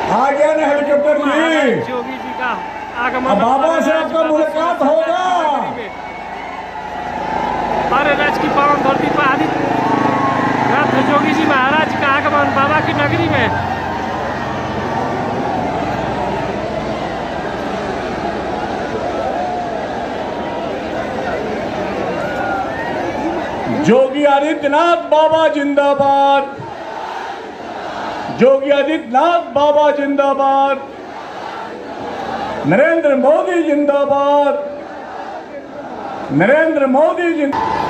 आ गया ना हेलीकॉप्टर जी। योगी जी का आगमन, बाबा से आपका मुलाकात होगा। हमारे राज्य की पावन धरती पर आदित्य नाथ योगी जी महाराज का आगमन बाबा की नगरी में। योगी आदित्यनाथ बाबा जिंदाबाद। योगी आदित्यनाथ बाबा जिंदाबाद। नरेंद्र मोदी जिंदाबाद। नरेंद्र मोदी जिंदाबाद।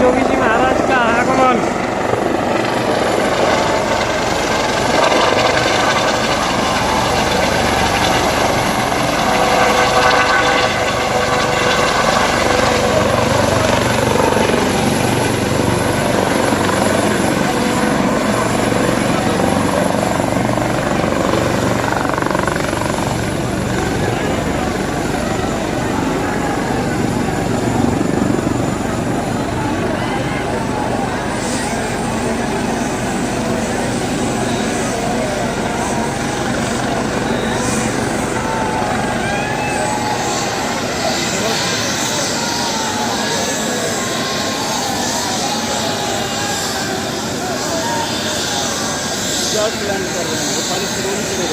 योगी जी महाराज का आगमन। प्लान कर रहे हैं, वो सारे फिरोनी चले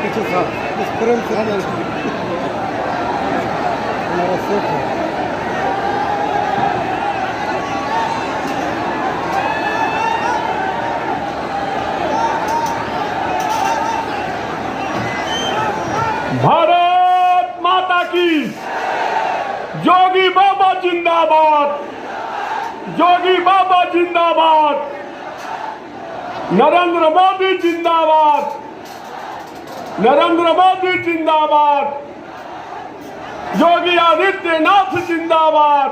पीछे था इस क्रम से हमारा सेट है। भारत माता की योगी बाबा जिंदाबाद। योगी बाबा जिंदाबाद। नरेंद्र मोदी जिंदाबाद। नरेंद्र मोदी जिंदाबाद। योगी आदित्यनाथ जिंदाबाद।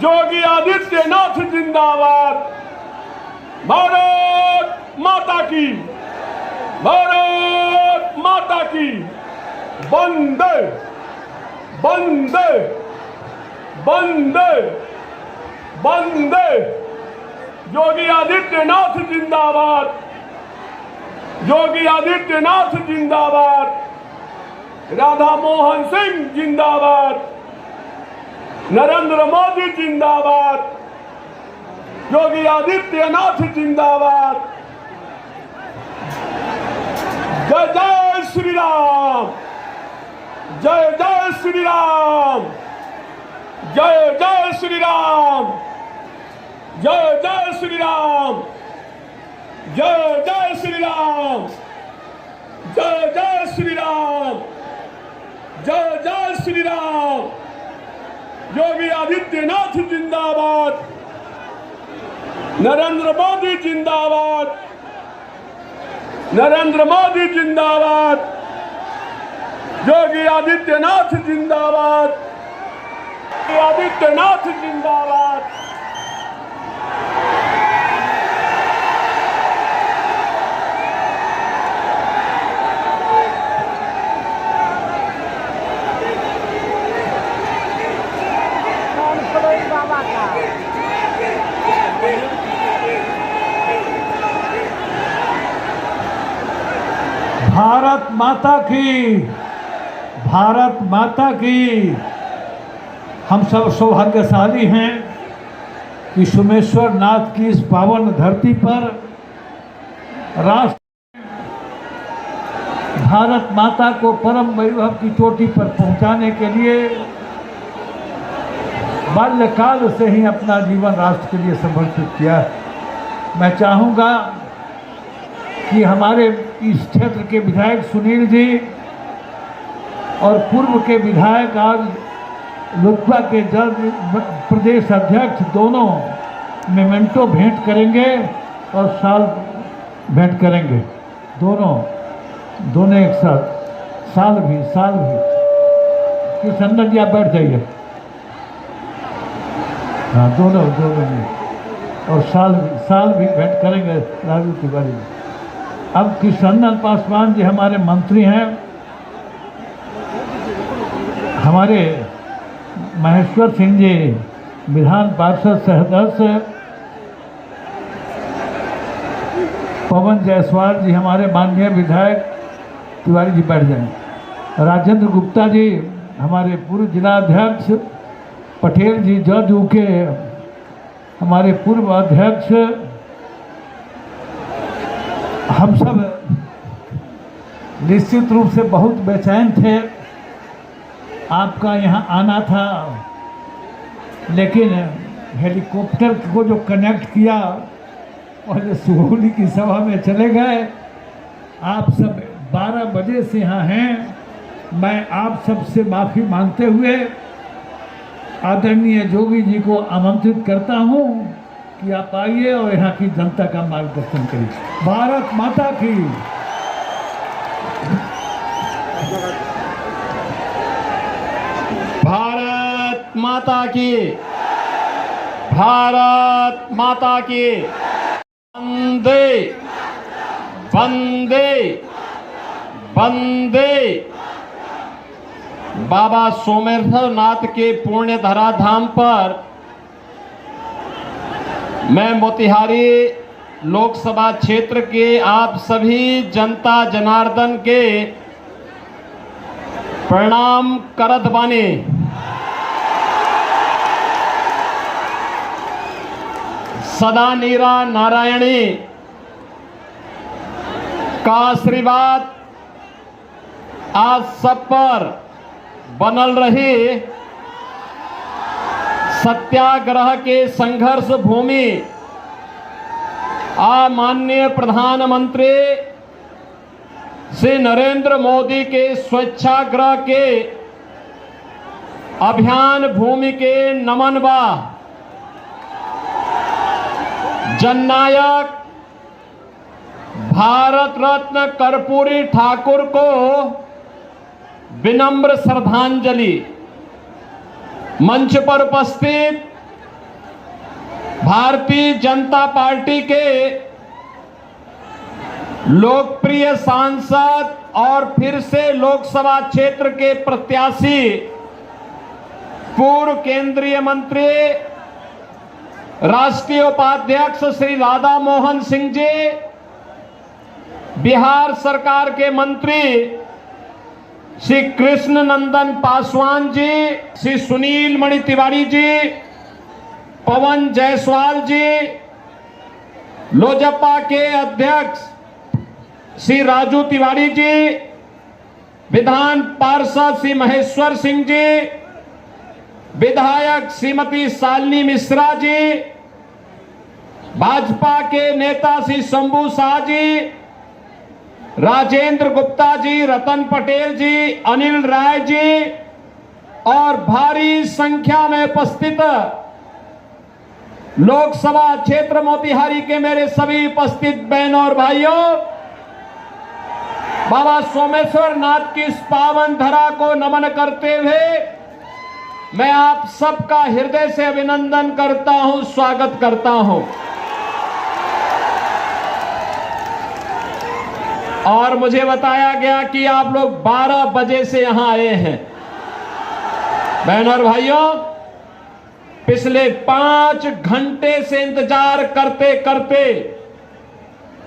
योगी आदित्यनाथ जिंदाबाद। भारत माता की, भारत माता की। वंदे वंदे वंदे वंदे। योगी आदित्यनाथ जिंदाबाद। योगी आदित्यनाथ जिंदाबाद। राधा मोहन सिंह जिंदाबाद। नरेंद्र मोदी जिंदाबाद। योगी आदित्यनाथ जिंदाबाद। जय जय श्री राम, जय जय श्री राम, जय जय श्री राम, जय जय श्री राम, जय जय श्री राम, जय जय श्री राम, जय जय श्री राम। योगी आदित्यनाथ जिंदाबाद, नरेंद्र मोदी जिंदाबाद, नरेंद्र मोदी जिंदाबाद, योगी आदित्यनाथ जिंदाबाद, योगी आदित्यनाथ जिंदाबाद। भारत माता की, भारत माता की। हम सब सौभाग्यशाली हैं कि सोमेश्वर नाथ की इस पावन धरती पर राष्ट्र भारत माता को परम वैभव की चोटी पर पहुंचाने के लिए बाल्यकाल से ही अपना जीवन राष्ट्र के लिए समर्पित किया है। मैं चाहूँगा कि हमारे इस क्षेत्र के विधायक सुनील जी और पूर्व के विधायक आज लोकसभा के जज प्रदेश अध्यक्ष दोनों मेमेंटो भेंट करेंगे और साल भेंट करेंगे। दोनों एक साथ साल भी किशन जी आप बैठ जाइए। हाँ दोनों में और साल भी भेंट करेंगे राजू तिवारी। अब कृष्णनंदन पासवान जी हमारे मंत्री हैं, हमारे महेश्वर सिंह जी विधान पार्षद सदस्य, पवन जायसवाल जी हमारे माननीय विधायक तिवारी जी बैठ जाएं। राजेंद्र गुप्ता जी हमारे पूर्व जिला अध्यक्ष, पटेल जी जज के हमारे पूर्व अध्यक्ष। हम सब निश्चित रूप से बहुत बेचैन थे, आपका यहाँ आना था, लेकिन हेलीकॉप्टर को जो कनेक्ट किया और जो सुगौली की सभा में चले गए। आप सब 12 बजे से यहाँ हैं। मैं आप सब से माफ़ी मांगते हुए आदरणीय जोगी जी को आमंत्रित करता हूँ कि आप आइए और यहाँ की जनता का मार्गदर्शन करिए। भारत माता की। भारत माता की, भारत माता की। वंदे वंदे वंदे। बाबा सोमेश्वर नाथ के पुण्य धराधाम पर मैं मोतिहारी लोकसभा क्षेत्र के आप सभी जनता जनार्दन के प्रणाम करत बानी। सदा नीरा नारायणी का आशीर्वाद आज सब पर बनल रही। सत्याग्रह के संघर्ष भूमि माननीय प्रधानमंत्री श्री नरेंद्र मोदी के स्वच्छाग्रह के अभियान भूमि के नमन बा। जननायक भारत रत्न कर्पूरी ठाकुर को विनम्र श्रद्धांजलि। मंच पर उपस्थित भारतीय जनता पार्टी के लोकप्रिय सांसद और फिर से लोकसभा क्षेत्र के प्रत्याशी पूर्व केंद्रीय मंत्री राष्ट्रीय उपाध्यक्ष श्री राधा मोहन सिंह जी, बिहार सरकार के मंत्री श्री कृष्ण नंदन पासवान जी, श्री सुनील मणि तिवारी जी, पवन जायसवाल जी, लोजपा के अध्यक्ष श्री राजू तिवारी जी, विधान पार्षद श्री महेश्वर सिंह जी, विधायक श्रीमती शालिनी मिश्रा जी, भाजपा के नेता श्री शंभू शाह जी, राजेंद्र गुप्ता जी, रतन पटेल जी, अनिल राय जी और भारी संख्या में उपस्थित लोकसभा क्षेत्र मोतिहारी के मेरे सभी उपस्थित बहनों और भाइयों, बाबा सोमेश्वर नाथ की इस पावन धरा को नमन करते हुए मैं आप सबका हृदय से अभिनंदन करता हूं, स्वागत करता हूं। और मुझे बताया गया कि आप लोग 12 बजे से यहां आए हैं। बहनों और भाइयों, पिछले 5 घंटे से इंतजार करते करते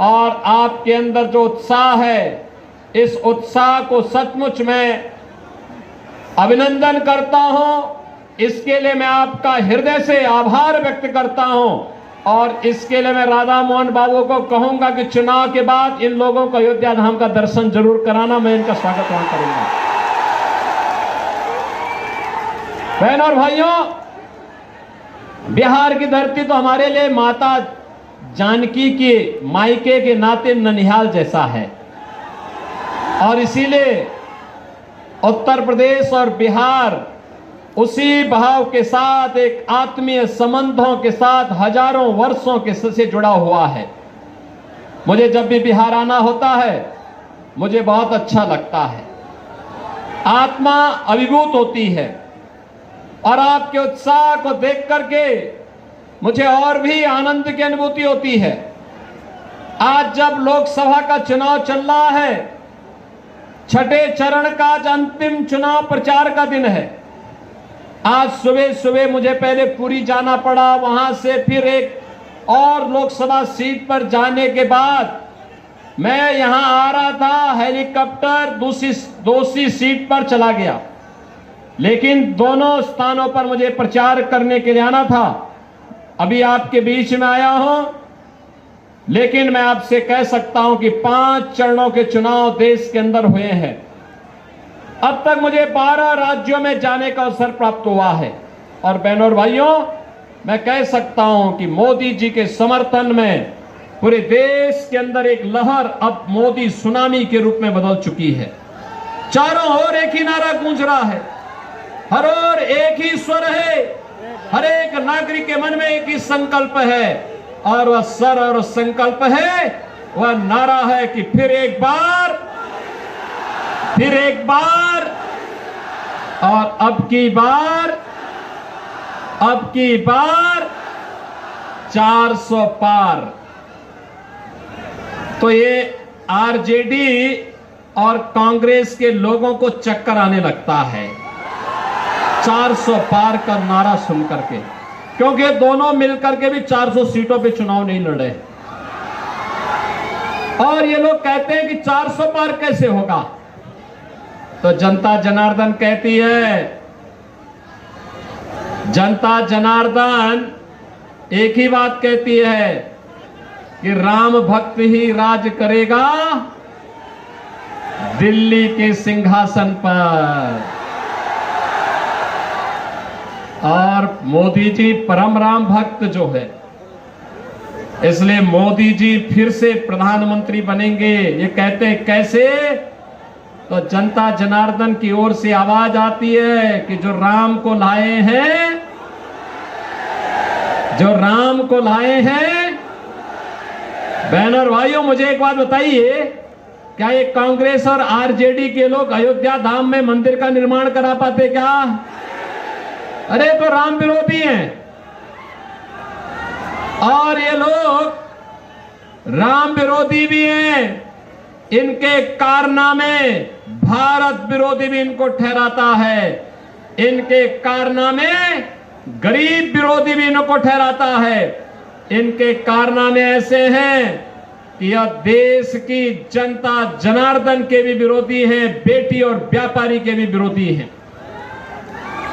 और आपके अंदर जो उत्साह है, इस उत्साह को सचमुच मैं अभिनंदन करता हूं। इसके लिए मैं आपका हृदय से आभार व्यक्त करता हूं और इसके लिए मैं राधा मोहन बाबू को कहूंगा कि चुनाव के बाद इन लोगों को अयोध्या धाम का दर्शन जरूर कराना, मैं इनका स्वागत वहां करूंगा। बहनों और भाइयों, बिहार की धरती तो हमारे लिए माता जानकी के मायके के नाते ननिहाल जैसा है और इसीलिए उत्तर प्रदेश और बिहार उसी भाव के साथ, एक आत्मीय संबंधों के साथ हजारों वर्षों के से जुड़ा हुआ है। मुझे जब भी बिहार आना होता है मुझे बहुत अच्छा लगता है, आत्मा अभिभूत होती है और आपके उत्साह को देख करके मुझे और भी आनंद की अनुभूति होती है। आज जब लोकसभा का चुनाव चल रहा है, छठे चरण का आज अंतिम चुनाव प्रचार का दिन है। आज सुबह सुबह मुझे पहले पुरी जाना पड़ा, वहां से फिर एक और लोकसभा सीट पर जाने के बाद मैं यहां आ रहा था, हेलीकॉप्टर दूसरी सीट पर चला गया। लेकिन दोनों स्थानों पर मुझे प्रचार करने के लिए आना था। अभी आपके बीच में आया हूं, लेकिन मैं आपसे कह सकता हूं कि 5 चरणों के चुनाव देश के अंदर हुए हैं। अब तक मुझे 12 राज्यों में जाने का अवसर प्राप्त हुआ है और बहनों और भाइयों, मैं कह सकता हूं कि मोदी जी के समर्थन में पूरे देश के अंदर एक लहर अब मोदी सुनामी के रूप में बदल चुकी है। चारों ओर एक ही नारा गूंज रहा है, हर ओर एक ही स्वर है, हर एक नागरिक के मन में एक ही संकल्प है और वह स्वर और संकल्प है, वह नारा है कि फिर एक बार और अब की बार 400 पार। तो ये आरजेडी और कांग्रेस के लोगों को चक्कर आने लगता है 400 पार का नारा सुन करके, क्योंकि दोनों मिलकर के भी 400 सीटों पे चुनाव नहीं लड़े और ये लोग कहते हैं कि 400 पार कैसे होगा। तो जनता जनार्दन कहती है, जनता जनार्दन एक ही बात कहती है कि राम भक्त ही राज करेगा दिल्ली के सिंहासन पर। और मोदी जी परम राम भक्त जो है, इसलिए मोदी जी फिर से प्रधानमंत्री बनेंगे। ये कहते हैं कैसे? तो जनता जनार्दन की ओर से आवाज आती है कि जो राम को लाए हैं, बहनों और भाइयों, मुझे एक बात बताइए, क्या ये कांग्रेस और आरजेडी के लोग अयोध्या धाम में मंदिर का निर्माण करा पाते क्या? अरे तो राम विरोधी हैं और ये लोग राम विरोधी भी हैं। इनके कारनामे भारत विरोधी भी इनको ठहराता है, इनके कारनामे गरीब विरोधी भी इनको ठहराता है। इनके कारनामे ऐसे हैं कि यह देश की जनता जनार्दन के भी विरोधी हैं, बेटी और व्यापारी के भी विरोधी हैं।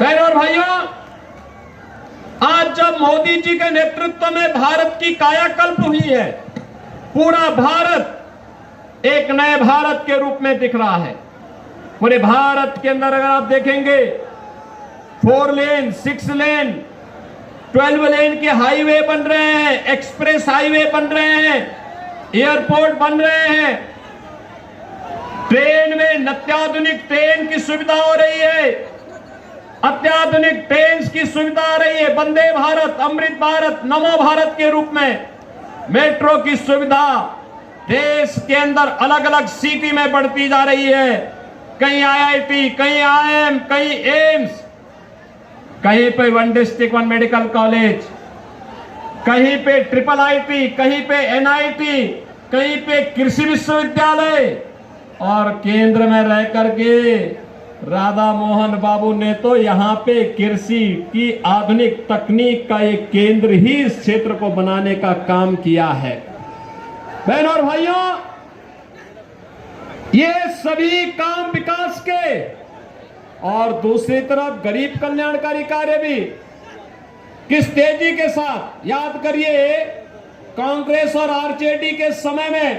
बहनों और भाइयों, आज जब मोदी जी के नेतृत्व में भारत की कायाकल्प हुई है, पूरा भारत एक नए भारत के रूप में दिख रहा है। पूरे भारत के अंदर अगर आप देखेंगे 4 लेन, 6 लेन, 12 लेन के हाईवे बन रहे हैं, एक्सप्रेस हाईवे बन रहे हैं, एयरपोर्ट बन रहे हैं, ट्रेन में अत्याधुनिक ट्रेन की सुविधा हो रही है, अत्याधुनिक ट्रेन की सुविधा आ रही है, वंदे भारत, अमृत भारत, नमो भारत के रूप में मेट्रो की सुविधा देश के अंदर अलग अलग सिटी में बढ़ती जा रही है। कहीं IIT, कहीं IIM, कहीं एम्स, कहीं पे 1 डिस्ट्रिक्ट 1 मेडिकल कॉलेज, कहीं पे IIIT, कहीं पे NIT, कहीं पे कृषि विश्वविद्यालय, और केंद्र में रह करके राधा मोहन बाबू ने तो यहां पे कृषि की आधुनिक तकनीक का एक केंद्र ही इस क्षेत्र को बनाने का काम किया है। बहनों और भाइयों, ये सभी काम विकास के, और दूसरी तरफ गरीब कल्याणकारी कार्य भी किस तेजी के साथ। याद करिए, कांग्रेस और आरजेडी के समय में,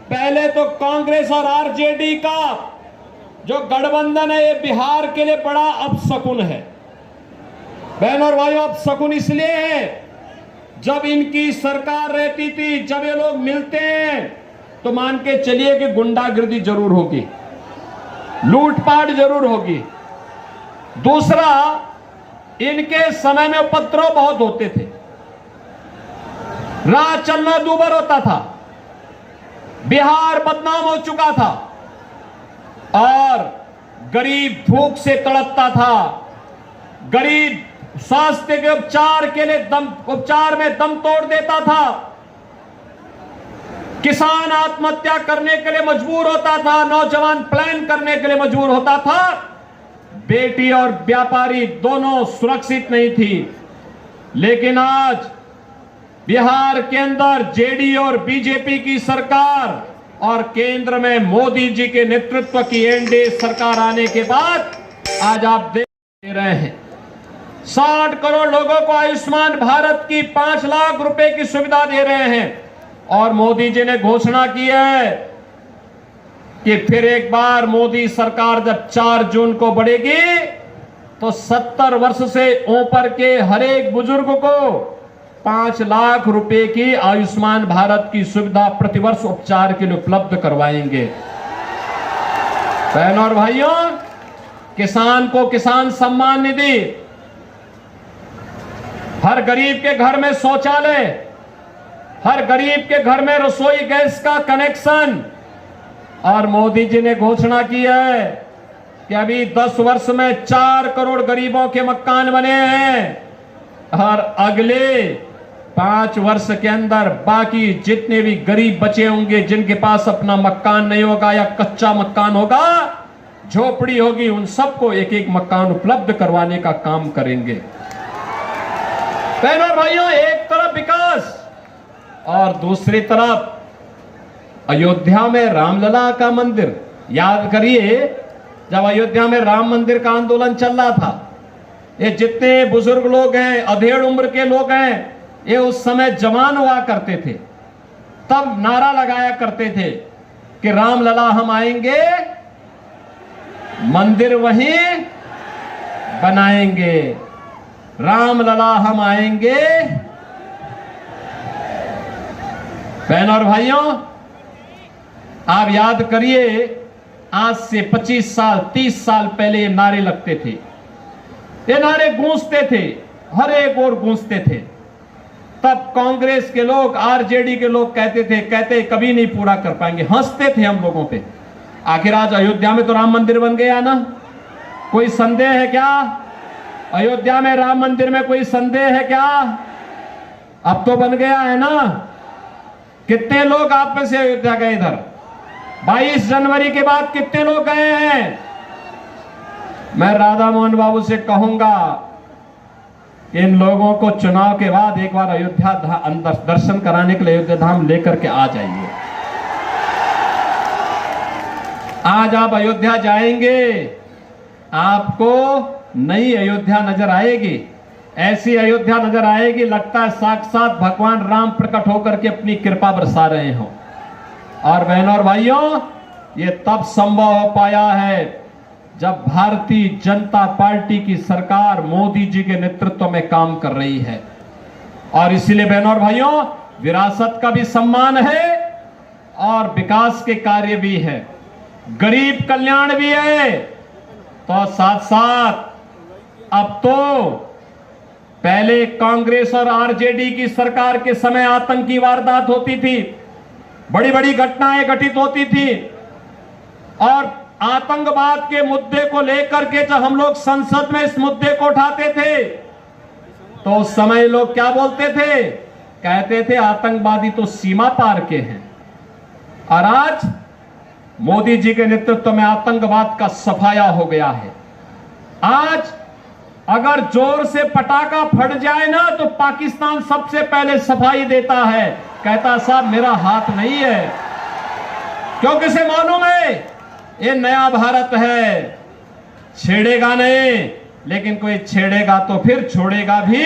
पहले तो कांग्रेस और आरजेडी का जो गठबंधन है ये बिहार के लिए बड़ा अपशकुन है। बहनों और भाइयों, अपशकुन इसलिए है, जब इनकी सरकार रहती थी, जब ये लोग मिलते हैं तो मान के चलिए कि गुंडागिर्दी जरूर होगी, लूटपाट जरूर होगी। दूसरा, इनके समय में उपद्रव बहुत होते थे, राह चलना दूभर होता था, बिहार बदनाम हो चुका था और गरीब भूख से तड़पता था, गरीब स्वास्थ्य के उपचार के लिए उपचार में दम तोड़ देता था, किसान आत्महत्या करने के लिए मजबूर होता था, नौजवान प्लान करने के लिए मजबूर होता था, बेटी और व्यापारी दोनों सुरक्षित नहीं थी। लेकिन आज बिहार के अंदर जेडीयू और बीजेपी की सरकार और केंद्र में मोदी जी के नेतृत्व की एनडीए सरकार आने के बाद आज आप देख रहे हैं 60 करोड़ लोगों को आयुष्मान भारत की 5 लाख रुपए की सुविधा दे रहे हैं। और मोदी जी ने घोषणा की है कि फिर एक बार मोदी सरकार जब 4 जून को बढ़ेगी तो 70 वर्ष से ऊपर के हर एक बुजुर्ग को 5 लाख रुपए की आयुष्मान भारत की सुविधा प्रतिवर्ष उपचार के लिए उपलब्ध करवाएंगे। बहनों और भाइयों, किसान को किसान सम्मान निधि, हर गरीब के घर में शौचालय, हर गरीब के घर में रसोई गैस का कनेक्शन। और मोदी जी ने घोषणा की है कि अभी 10 वर्ष में 4 करोड़ गरीबों के मकान बने हैं और अगले 5 वर्ष के अंदर बाकी जितने भी गरीब बचे होंगे, जिनके पास अपना मकान नहीं होगा या कच्चा मकान होगा, झोपड़ी होगी, उन सबको एक एक मकान उपलब्ध करवाने का काम करेंगे। बहनों और भाइयों, एक तरफ विकास और दूसरी तरफ अयोध्या में रामलला का मंदिर। याद करिए, जब अयोध्या में राम मंदिर का आंदोलन चल रहा था, ये जितने बुजुर्ग लोग हैं, अधेड़ उम्र के लोग हैं, ये उस समय जवान हुआ करते थे, तब नारा लगाया करते थे कि रामलला हम आएंगे, मंदिर वहीं बनाएंगे, रामलला हम आएंगे। बहनों और भाइयों, आप याद करिए, आज से 25 साल 30 साल पहले ये नारे लगते थे, ये नारे गूंजते थे, हर एक ओर गूंजते थे। तब कांग्रेस के लोग, आरजेडी के लोग कहते कभी नहीं पूरा कर पाएंगे, हंसते थे हम लोगों पे। आखिर आज अयोध्या में तो राम मंदिर बन गया ना, कोई संदेह है क्या? अयोध्या में राम मंदिर में कोई संदेह है क्या? अब तो बन गया है ना। कितने लोग आप में से अयोध्या गए? इधर 22 जनवरी के बाद कितने लोग गए हैं? मैं राधा मोहन बाबू से कहूंगा, इन लोगों को चुनाव के बाद एक बार अयोध्या अंदर दर्शन कराने के लिए अयोध्या धाम लेकर के आ जाइए। आज आप अयोध्या जाएंगे, आपको नई अयोध्या नजर आएगी। ऐसी अयोध्या नजर आएगी, लगता है साक्षात भगवान राम प्रकट होकर के अपनी कृपा बरसा रहे हो। और बहनों और भाइयों, ये तब संभव हो पाया है जब भारतीय जनता पार्टी की सरकार मोदी जी के नेतृत्व में काम कर रही है। और इसीलिए बहनों और भाइयों, विरासत का भी सम्मान है और विकास के कार्य भी है, गरीब कल्याण भी है। तो साथ साथ अब तो पहले कांग्रेस और आरजेडी की सरकार के समय आतंकी वारदात होती थी, बड़ी बड़ी घटनाएं घटित होती थी, और आतंकवाद के मुद्दे को लेकर के जब हम लोग संसद में इस मुद्दे को उठाते थे तो उस समय लोग क्या बोलते थे, कहते थे आतंकवादी तो सीमा पार के हैं। और आज मोदी जी के नेतृत्व में आतंकवाद का सफाया हो गया है। आज अगर जोर से पटाखा फट जाए ना तो पाकिस्तान सबसे पहले सफाई देता है, कहता साहब मेरा हाथ नहीं है, क्योंकि उसे मालूम है ये नया भारत है, छेड़ेगा नहीं, लेकिन कोई छेड़ेगा तो फिर छोड़ेगा भी।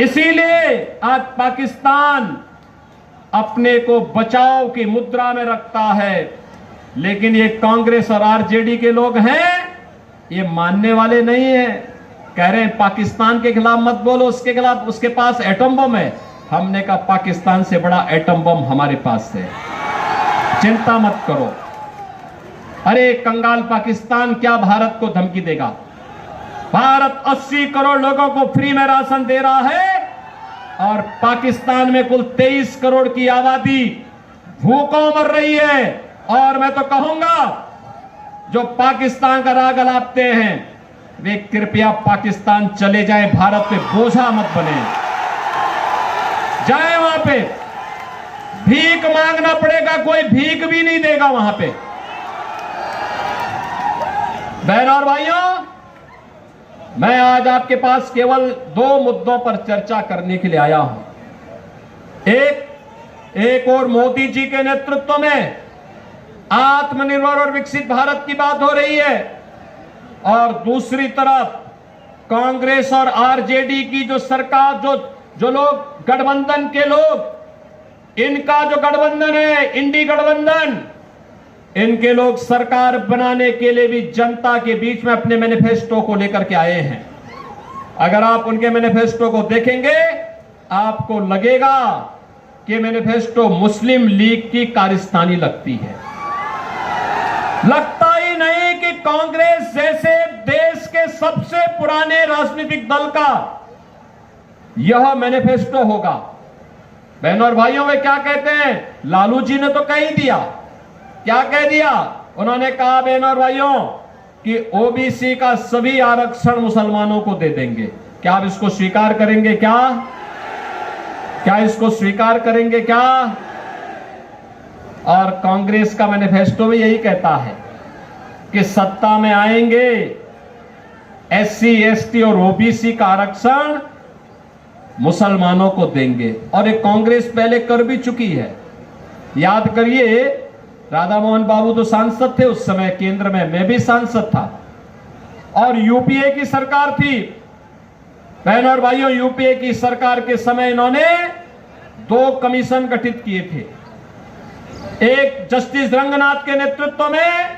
इसीलिए आज पाकिस्तान अपने को बचाव की मुद्रा में रखता है, लेकिन ये कांग्रेस और आरजेडी के लोग हैं, ये मानने वाले नहीं हैं। कह रहे हैं पाकिस्तान के खिलाफ मत बोलो, उसके खिलाफ, उसके पास एटम बम है। हमने कहा पाकिस्तान से बड़ा एटम बम हमारे पास है, चिंता मत करो। अरे कंगाल पाकिस्तान क्या भारत को धमकी देगा? भारत 80 करोड़ लोगों को फ्री में राशन दे रहा है और पाकिस्तान में कुल 23 करोड़ की आबादी भूखों मर रही है। और मैं तो कहूंगा जो पाकिस्तान का राग अलापते हैं वे कृपया पाकिस्तान चले जाएं, भारत पे बोझा मत बने। जाए वहां पे, भीख मांगना पड़ेगा, कोई भीख भी नहीं देगा वहां पे। बहनों और भाइयों, मैं आज आपके पास केवल 2 मुद्दों पर चर्चा करने के लिए आया हूं। एक और मोदी जी के नेतृत्व में आत्मनिर्भर और विकसित भारत की बात हो रही है, और दूसरी तरफ कांग्रेस और आरजेडी की जो सरकार, जो लोग गठबंधन के लोग, इनका जो गठबंधन है, इंडी गठबंधन, इनके लोग सरकार बनाने के लिए भी जनता के बीच में अपने मैनिफेस्टो को लेकर के आए हैं। अगर आप उनके मैनिफेस्टो को देखेंगे आपको लगेगा कि मैनिफेस्टो मुस्लिम लीग की कारस्तानी लगती है। लगता ही नहीं कि कांग्रेस जैसे देश के सबसे पुराने राजनीतिक दल का यह मैनिफेस्टो होगा। बहनों और भाइयों, वे क्या कहते हैं? लालू जी ने तो कह ही दिया। क्या कह दिया? उन्होंने कहा बहनों और भाइयों कि ओबीसी का सभी आरक्षण मुसलमानों को दे देंगे। क्या आप इसको स्वीकार करेंगे? क्या इसको स्वीकार करेंगे क्या? और कांग्रेस का मैनिफेस्टो भी यही कहता है कि सत्ता में आएंगे, एससी, एसटी और ओबीसी का आरक्षण मुसलमानों को देंगे। और एक कांग्रेस पहले कर भी चुकी है। याद करिए, राधा मोहन बाबू तो सांसद थे उस समय केंद्र में, मैं भी सांसद था, और यूपीए की सरकार थी। बहनों और भाइयों, यूपीए की सरकार के समय इन्होंने 2 कमीशन गठित किए थे, एक जस्टिस रंगनाथ के नेतृत्व में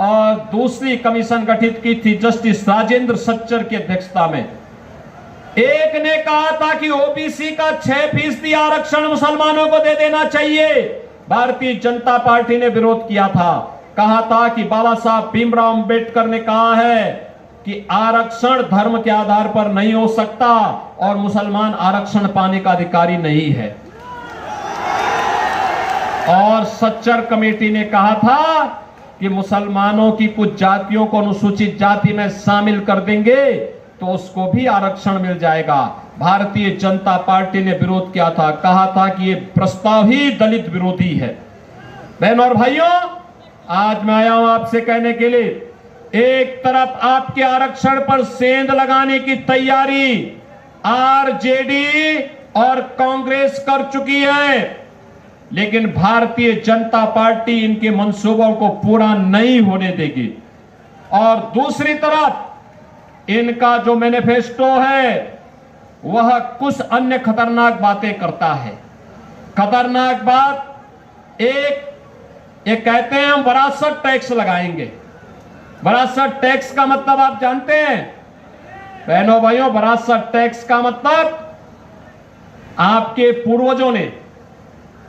और दूसरी कमीशन गठित की थी जस्टिस राजेंद्र सच्चर की अध्यक्षता में। एक ने कहा था कि ओबीसी का 6% आरक्षण मुसलमानों को दे देना चाहिए। भारतीय जनता पार्टी ने विरोध किया था, कहा था कि बाबा साहब भीमराव अंबेडकर ने कहा है कि आरक्षण धर्म के आधार पर नहीं हो सकता और मुसलमान आरक्षण पाने का अधिकारी नहीं है। और सच्चर कमेटी ने कहा था कि मुसलमानों की कुछ जातियों को अनुसूचित जाति में शामिल कर देंगे तो उसको भी आरक्षण मिल जाएगा। भारतीय जनता पार्टी ने विरोध किया था, कहा था कि यह प्रस्ताव ही दलित विरोधी है। बहनों और भाइयों, आज मैं आया हूं आपसे कहने के लिए, एक तरफ आपके आरक्षण पर सेंध लगाने की तैयारी आरजेडी और कांग्रेस कर चुकी है, लेकिन भारतीय जनता पार्टी इनके मंसूबों को पूरा नहीं होने देगी। और दूसरी तरफ इनका जो मैनिफेस्टो है वह कुछ अन्य खतरनाक बातें करता है। खतरनाक बात एक, ये कहते हैं हम विरासत टैक्स लगाएंगे। विरासत टैक्स का मतलब आप जानते हैं बहनों भाइयों, विरासत टैक्स का मतलब आपके पूर्वजों ने,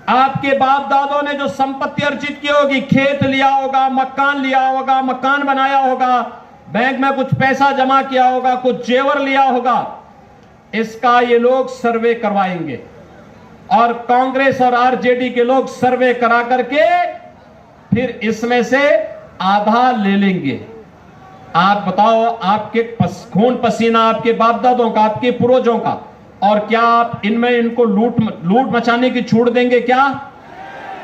आपके बाप दादों ने जो संपत्ति अर्जित की होगी, खेत लिया होगा, मकान लिया होगा, मकान बनाया होगा, बैंक में कुछ पैसा जमा किया होगा, कुछ जेवर लिया होगा, इसका ये लोग सर्वे करवाएंगे और कांग्रेस और आरजेडी के लोग सर्वे करा करके फिर इसमें से आधा ले लेंगे। आप बताओ, आपके खून पसीना आपके बाप दादों का, आपके पूर्वजों का, और क्या आप इनमें इनको लूट मचाने की छूट देंगे क्या?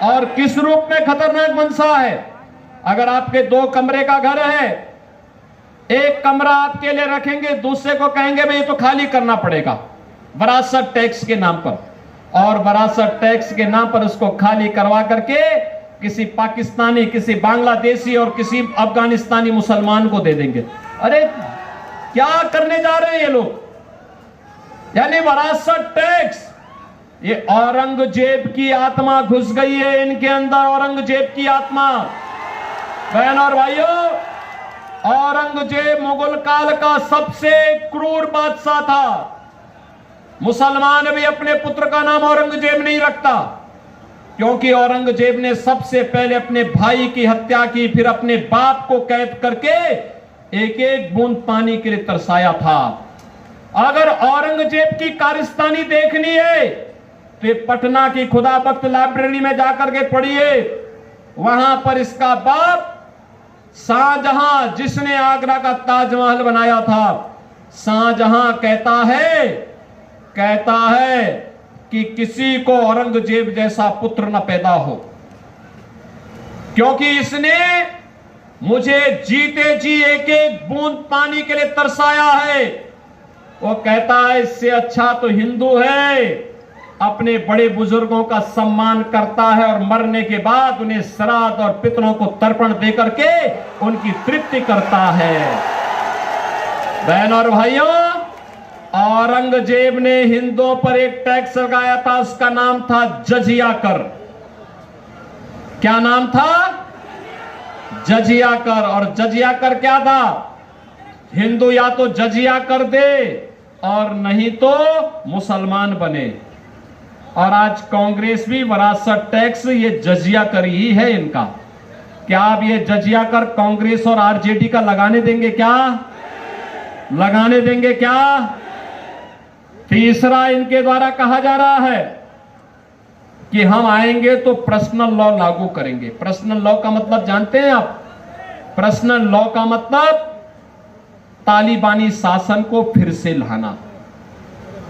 और किस रूप में खतरनाक मंशा है? अगर आपके 2 कमरे का घर है, एक कमरा आपके लिए रखेंगे, दूसरे को कहेंगे भाई ये तो खाली करना पड़ेगा विरासत टैक्स के नाम पर, और विरासत टैक्स के नाम पर उसको खाली करवा करके किसी पाकिस्तानी, किसी बांग्लादेशी और किसी अफगानिस्तानी मुसलमान को दे देंगे। अरे क्या करने जा रहे हैं ये लोग? यानी विरासत टैक्स, ये औरंगजेब की आत्मा घुस गई है इनके अंदर, औरंगजेब की आत्मा। बहन और भाइयों, औरंगजेब मुगल काल का सबसे क्रूर बादशाह था। मुसलमान भी अपने पुत्र का नाम औरंगजेब नहीं रखता, क्योंकि औरंगजेब ने सबसे पहले अपने भाई की हत्या की, फिर अपने बाप को कैद करके एक एक बूंद पानी के लिए तरसाया था। अगर औरंगजेब की कारस्तानी देखनी है तो पटना की खुदाबख्त लाइब्रेरी में जाकर के पढ़िए। वहां पर इसका बाप शाहजहां, जिसने आगरा का ताजमहल बनाया था, शाहजहां कहता है कि किसी को औरंगजेब जैसा पुत्र न पैदा हो, क्योंकि इसने मुझे जीते जी एक एक बूंद पानी के लिए तरसाया है। वो कहता है इससे अच्छा तो हिंदू है, अपने बड़े बुजुर्गों का सम्मान करता है और मरने के बाद उन्हें श्राद्ध और पितरों को तर्पण देकर के उनकी तृप्ति करता है। बहन और भाइयों, औरंगजेब ने हिंदुओं पर एक टैक्स लगाया था, उसका नाम था जजिया कर। क्या नाम था? जजिया कर। और जजिया कर क्या था? हिंदू या तो जजिया कर दे और नहीं तो मुसलमान बने। और आज कांग्रेस भी विरासत टैक्स, ये जजिया कर ही है इनका। क्या आप ये जजिया कर कांग्रेस और आरजेडी का लगाने देंगे क्या? लगाने देंगे क्या? तीसरा, इनके द्वारा कहा जा रहा है कि हम आएंगे तो पर्सनल लॉ लागू करेंगे। पर्सनल लॉ का मतलब जानते हैं आप? पर्सनल लॉ का मतलब तालिबानी शासन को फिर से लाना।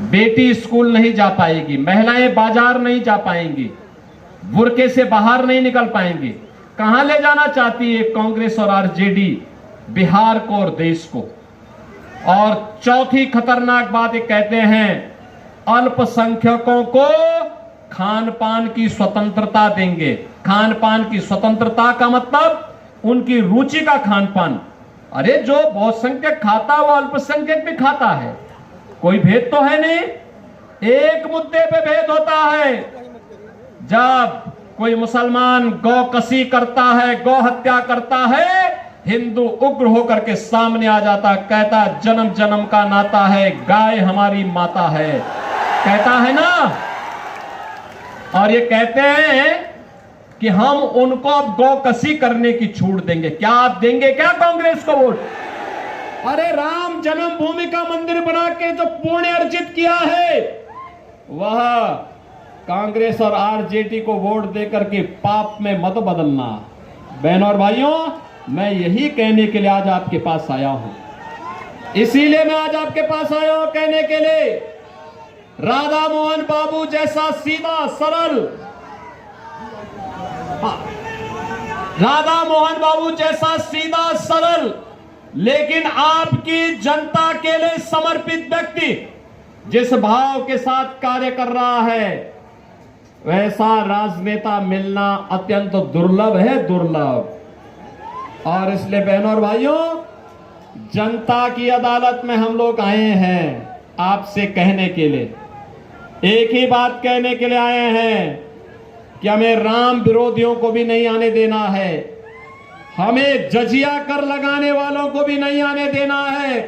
बेटी स्कूल नहीं जा पाएगी, महिलाएं बाजार नहीं जा पाएंगी, बुर्के से बाहर नहीं निकल पाएंगी। कहां ले जाना चाहती है कांग्रेस और आरजेडी? बिहार को और देश को। और चौथी खतरनाक बात ये कहते हैं अल्पसंख्यकों को खान पान की स्वतंत्रता देंगे। खान पान की स्वतंत्रता का मतलब उनकी रुचि का खान पान। अरे जो बहुसंख्यक खाता है वो अल्पसंख्यक भी खाता है, कोई भेद तो है नहीं। एक मुद्दे पे भेद होता है, जब कोई मुसलमान गौ कसी करता है, गौ हत्या करता है, हिंदू उग्र होकर के सामने आ जाता, कहता जन्म जन्म का नाता है, गाय हमारी माता है, कहता है ना। और ये कहते हैं कि हम उनको अब गौ कसी करने की छूट देंगे। क्या आप देंगे क्या कांग्रेस को वोट? अरे राम जन्मभूमि का मंदिर बना के जो पुण्य अर्जित किया है, वह कांग्रेस और आरजेडी को वोट देकर के पाप में मत बदलना। बहनों और भाइयों, मैं यही कहने के लिए आज आपके पास आया हूं। इसीलिए मैं आज आपके पास आया हूं कहने के लिए, राधा मोहन बाबू जैसा सीधा सरल, राधा मोहन बाबू जैसा सीधा सरल लेकिन आपकी जनता के लिए समर्पित व्यक्ति जिस भाव के साथ कार्य कर रहा है, वैसा राजनेता मिलना अत्यंत दुर्लभ है, दुर्लभ। और इसलिए बहनों और भाइयों, जनता की अदालत में हम लोग आए हैं आपसे कहने के लिए, एक ही बात कहने के लिए आए हैं कि हमें राम विरोधियों को भी नहीं आने देना है, हमें जजिया कर लगाने वालों को भी नहीं आने देना है,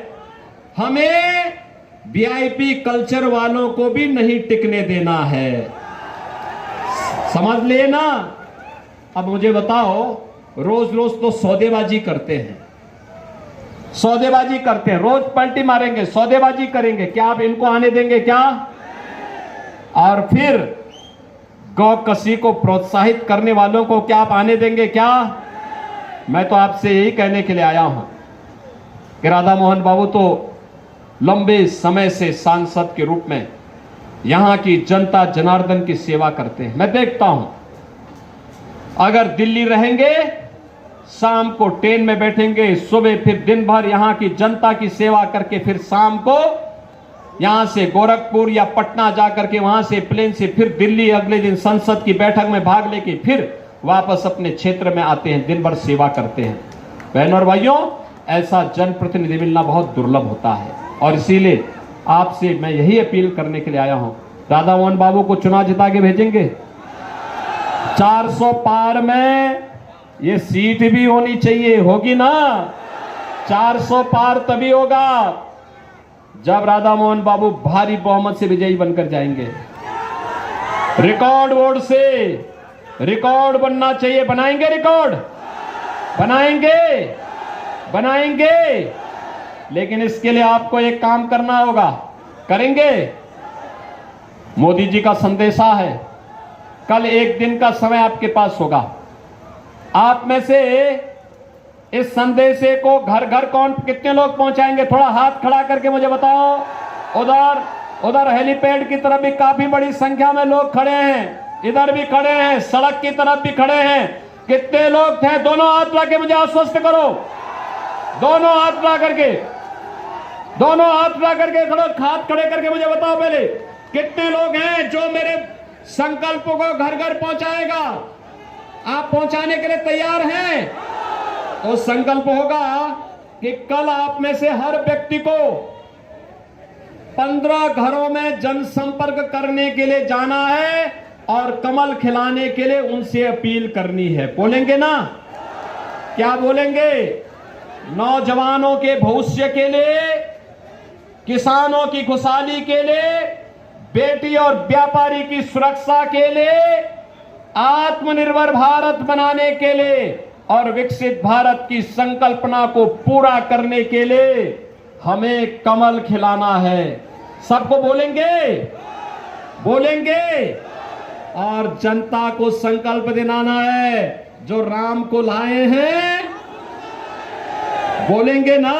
हमें वीआईपी कल्चर वालों को भी नहीं टिकने देना है। समझ लेना। अब मुझे बताओ, रोज रोज तो सौदेबाजी करते हैं, सौदेबाजी करते हैं, रोज पलटी मारेंगे, सौदेबाजी करेंगे, क्या आप इनको आने देंगे क्या? और फिर गौ कसी को प्रोत्साहित करने वालों को क्या आप आने देंगे क्या? मैं तो आपसे यही कहने के लिए आया हूं कि राधा मोहन बाबू तो लंबे समय से सांसद के रूप में यहां की जनता जनार्दन की सेवा करते हैं। मैं देखता हूं, अगर दिल्ली रहेंगे, शाम को ट्रेन में बैठेंगे, सुबह फिर दिन भर यहां की जनता की सेवा करके फिर शाम को यहां से गोरखपुर या पटना जाकर के वहां से प्लेन से फिर दिल्ली, अगले दिन संसद की बैठक में भाग लेके फिर वापस अपने क्षेत्र में आते हैं, दिन भर सेवा करते हैं। बहनों और भाइयों, ऐसा जनप्रतिनिधि मिलना बहुत दुर्लभ होता है और इसीलिए आपसे मैं यही अपील करने के लिए आया हूं, राधा मोहन बाबू को चुनाव जिता के भेजेंगे। 400 पार में ये सीट भी होनी चाहिए, होगी ना? 400 पार तभी होगा जब राधा मोहन बाबू भारी बहुमत से विजयी बनकर जाएंगे। रिकॉर्ड वोट से रिकॉर्ड बनना चाहिए। बनाएंगे रिकॉर्ड? बनाएंगे, बनाएंगे। लेकिन इसके लिए आपको एक काम करना होगा। करेंगे? मोदी जी का संदेशा है, कल एक दिन का समय आपके पास होगा। आप में से इस संदेशे को घर घर कौन कितने लोग पहुंचाएंगे? थोड़ा हाथ खड़ा करके मुझे बताओ। उधर हेलीपैड की तरफ भी काफी बड़ी संख्या में लोग खड़े हैं, इधर भी खड़े हैं, सड़क की तरफ भी खड़े हैं। कितने लोग थे? दोनों हाथ ला के मुझे आश्वस्त करो। दोनों हाथ ला करके, दोनों हाथ ला करके खड़ो, हाथ खड़े करके मुझे बताओ पहले कितने लोग हैं जो मेरे संकल्प को घर घर पहुंचाएगा? आप पहुंचाने के लिए तैयार हैं? तो संकल्प होगा कि कल आप में से हर व्यक्ति को 15 घरों में जनसंपर्क करने के लिए जाना है और कमल खिलाने के लिए उनसे अपील करनी है। बोलेंगे ना? क्या बोलेंगे? नौजवानों के भविष्य के लिए, किसानों की खुशहाली के लिए, बेटी और व्यापारी की सुरक्षा के लिए, आत्मनिर्भर भारत बनाने के लिए और विकसित भारत की संकल्पना को पूरा करने के लिए हमें कमल खिलाना है। सबको बोलेंगे? बोलेंगे। और जनता को संकल्प दिलाना है, जो राम को लाए हैं। बोलेंगे ना?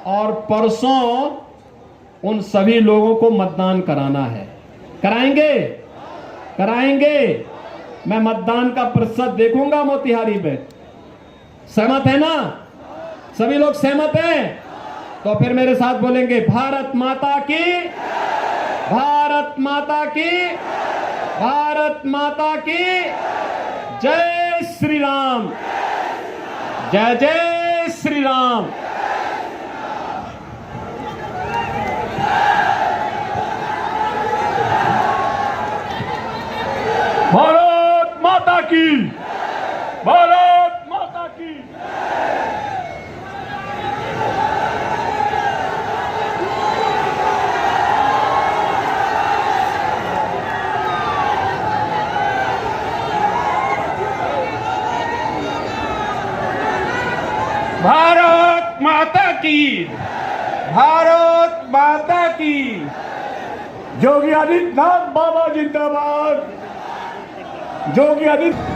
और परसों उन सभी लोगों को मतदान कराना है। कराएंगे? कराएंगे। मैं मतदान का प्रतिशत देखूंगा मोतिहारी में। सहमत है ना? सभी लोग सहमत हैं? तो फिर मेरे साथ बोलेंगे, भारत माता की, भारत माता की, भारत माता की जय श्री राम, जय जय श्री राम। भारत माता की, भारत माता की। भारत माता की, भारत माता की। योगी आदित्यनाथ बाबा जिंदाबाद, योगी आदित्य।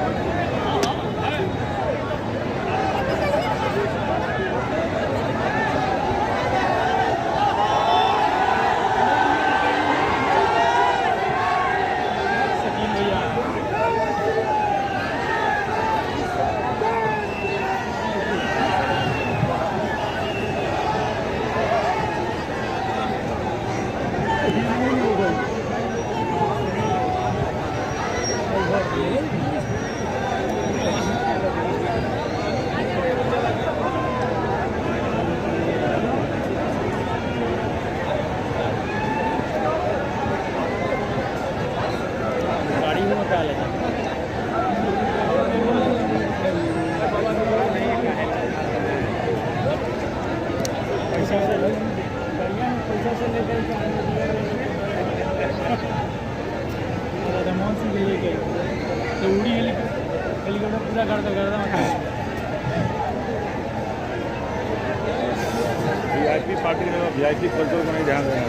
वीआईपी पार्टी ने वीआईपी कल्चर को नहीं ध्यान रहे हैं।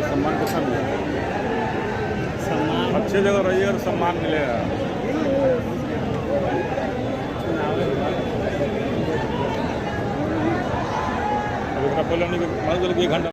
सम्मान कितना मिलेगा? अच्छे जगह रहिएगा तो सम्मान मिलेगा। अब इतना पहले नहीं, 1 घंटा